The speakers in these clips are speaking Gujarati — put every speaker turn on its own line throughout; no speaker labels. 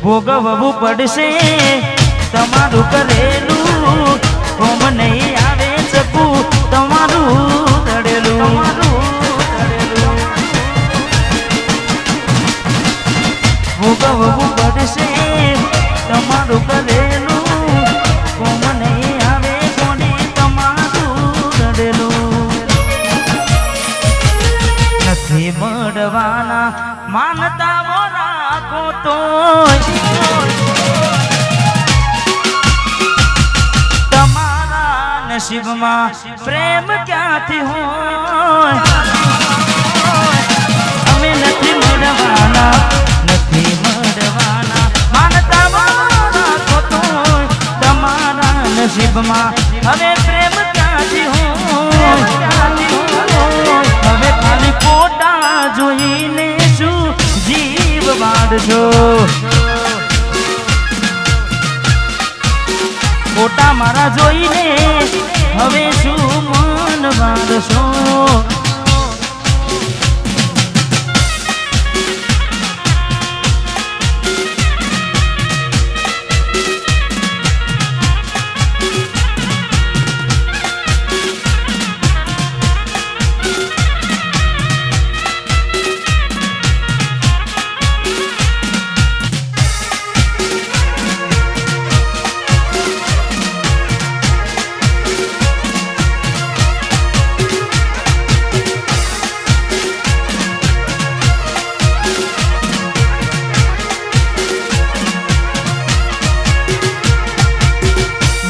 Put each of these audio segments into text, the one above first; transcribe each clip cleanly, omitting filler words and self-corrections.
ભોગવવું પડશે તમારું કરેલું, ઓમ નહીં આવે શકું તમારું તળેલું. ભોગવવું પડશે તમારું કરેલું, ઓમ નહીં આવે કોને તમારું તળેલું. નથી મળવાના માનતા રાખો તો તમારા નસીબમાં પ્રેમ ક્યાંથી હોય. અમે નથી મળવાના, નથી મળવાના માનતા રાખો તો તમારા નસીબમાં હવે પ્રેમ ક્યાંથી હોય. હવે ખાલી ફોટા જોઈને શું જીવ વાળશો. ફોટા મારા જોઈને હવે શું મન વાળશો.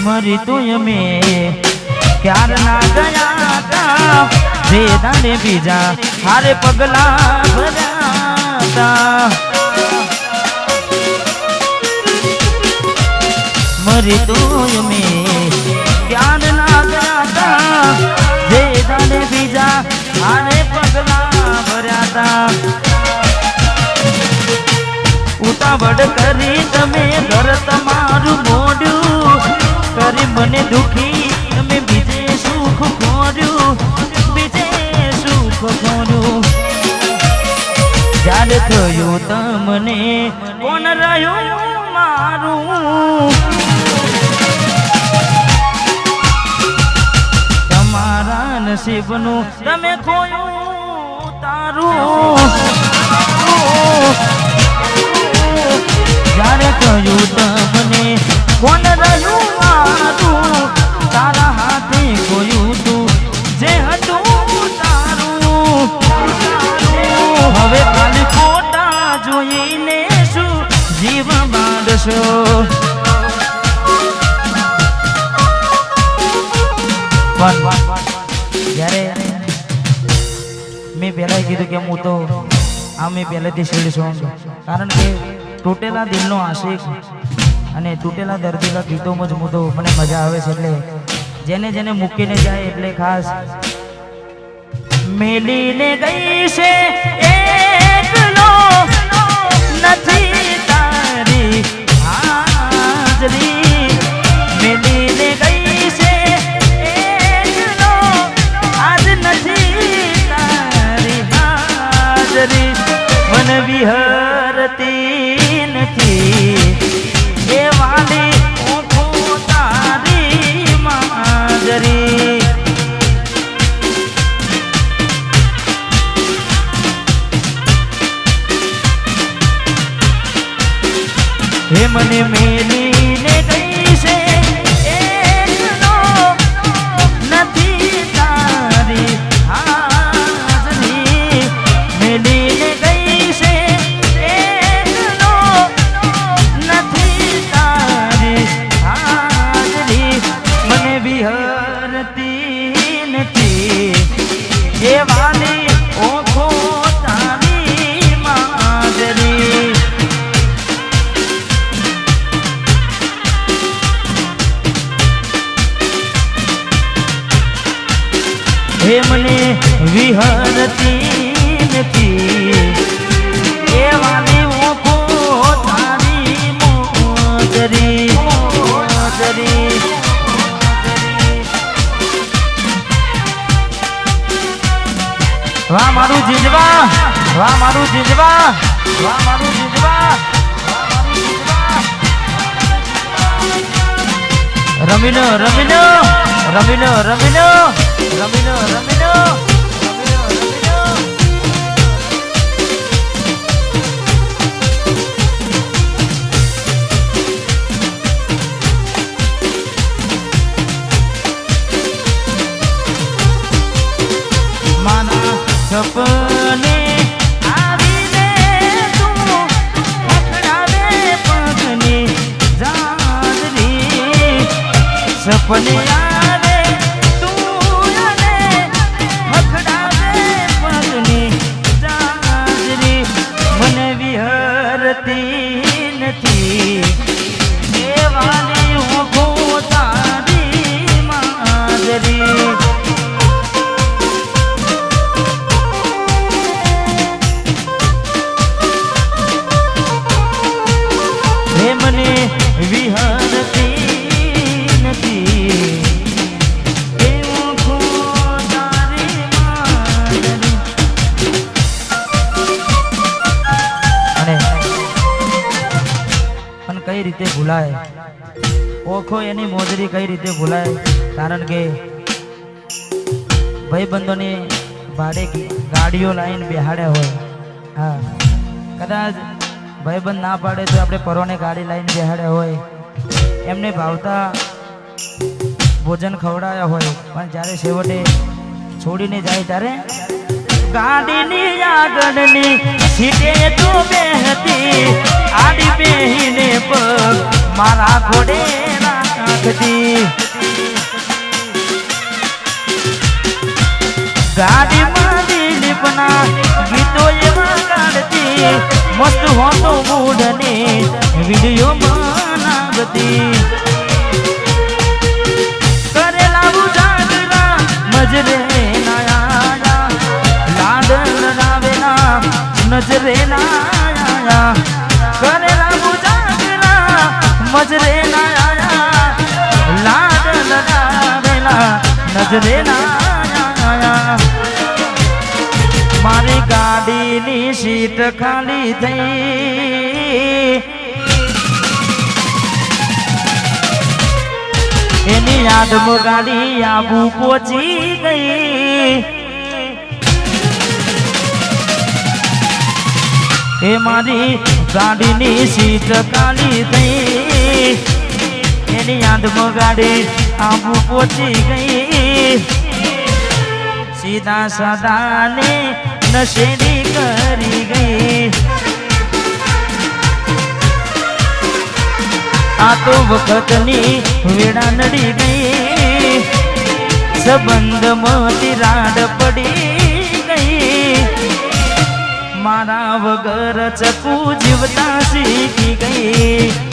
મરી તો અમે ક્યાર ના ગયા તા, જે દાડે બીજા હારે પગલા ભર્યા તા. મરી તો અમે ક્યાર ના ગયા તા, જે દાડે બીજા હારે પગલા ભર્યા તા. ઉતાવળ કરી તમે ઘર તમારું મોડ્યું કરી મને દુખી, તમે બીજે સુખ ખોર્યું, બીજે સુખ ખોર્યું. જ્યારે થયું તમને કોણ રહ્યું મારું. તમારા નસીબનું તમે ખોયું તારું. જ્યારે થયું તમને કોણ રહ્યું મારું, તારા હાથે ખોયું તું જે હતું તારું. હવે ખાલી ફોટા જોઈને શું જીવ બાંધશો. જ્યારે મેં પહેલા કીધું કે હું તો મેં પહેલેથી શીડ સોંગ, કારણ કે તૂટેલા દિલનો આશિક અને તૂટેલા દર્દીના ગીતોમાં જ હું તો મને મજા આવે છે. એટલે જેને જેને મૂકીને જાય એટલે ખાસ મેલીને ગઈ છે એકલો નથી તારી હાજરી. મેલીને ગઈ છે એકલો આજ નથી તારી હાજરી. મન વિહરતી નથી એ વાલી ઓખો તારી માજરી. હે મને મેલીને ગઈ છે એકલો નથી તારી હાજરી. મેલીને ગઈ છે એકલો નથી તારી હાજરી. મને વિહરતી નથી એ વાલી ઓખો તારી માજરી. હે મને વિહરતી નથી એ વાલી ઓખો તારી મોજરી. વાહ મારું જીજવા, વાહ મારું જીજવા, વાહ મારું જીજવા, વાહ મારું જીજવા. રમીનો રમીનો રમીનો રમીનો રમીનો રમીનો માના સપને આવીને તું રખડાવે પગની જાદરી સપને આવે તું અને રખડાવે પગની જાદરી મને વિહરતી નથી દેવાની હું તારી માદરી મને વિહરતી નથી એવું ખોદારી મારી અને પણ કઈ રીતે ભૂલાય ઓખો એની મોજરી કઈ રીતે ભૂલાય કારણ કે ભાઈબંધોની ભાડે ગાડીઓ લાઈન બેહાડ્યા હોય હા કદાચ ભાઈબંધ ના પાડે તો આપણે પરોને ગાડી લાઈન બેહાડ્યા હોય એમને ભાવતા ભોજન ખવડાવ્યા હોય પણ જ્યારે છેવટે છોડીને જાય ત્યારે ગાડીની આગળની સીટે તો બેહતી આડી બેહીને પગ મારા ઘોડે રાખતી ગાડીમાં દિલીપના ગીતો એમાં કાઢતી મસ્ત હોતો મૂડને વિડીયો બનાવતી કરેલા ઉજાગરા મજરે નાયા લાડ લડાવેલા નજરે નાયા કરેલા ઉજાગરા મજરે નાયા લાડ લડાવેલા નજરે નાયા મારી ગાડીની સીટ ખાલી થઈ એની યાદમાં ગાડી આબુ પહોંચી ગઈ એ મારી ગાડીની સીટ ખાલી થઈ એની યાદમાં ગાડી આબુ પહોંચી ગઈ સીધા સદાને નશેડી કરી ગઈ આ તો વખતની વેળા નડી ગઈ સંબંધમાં તિરાડ પડી ગઈ મારા વગર ચકુ જીવતા શીખી ગઈ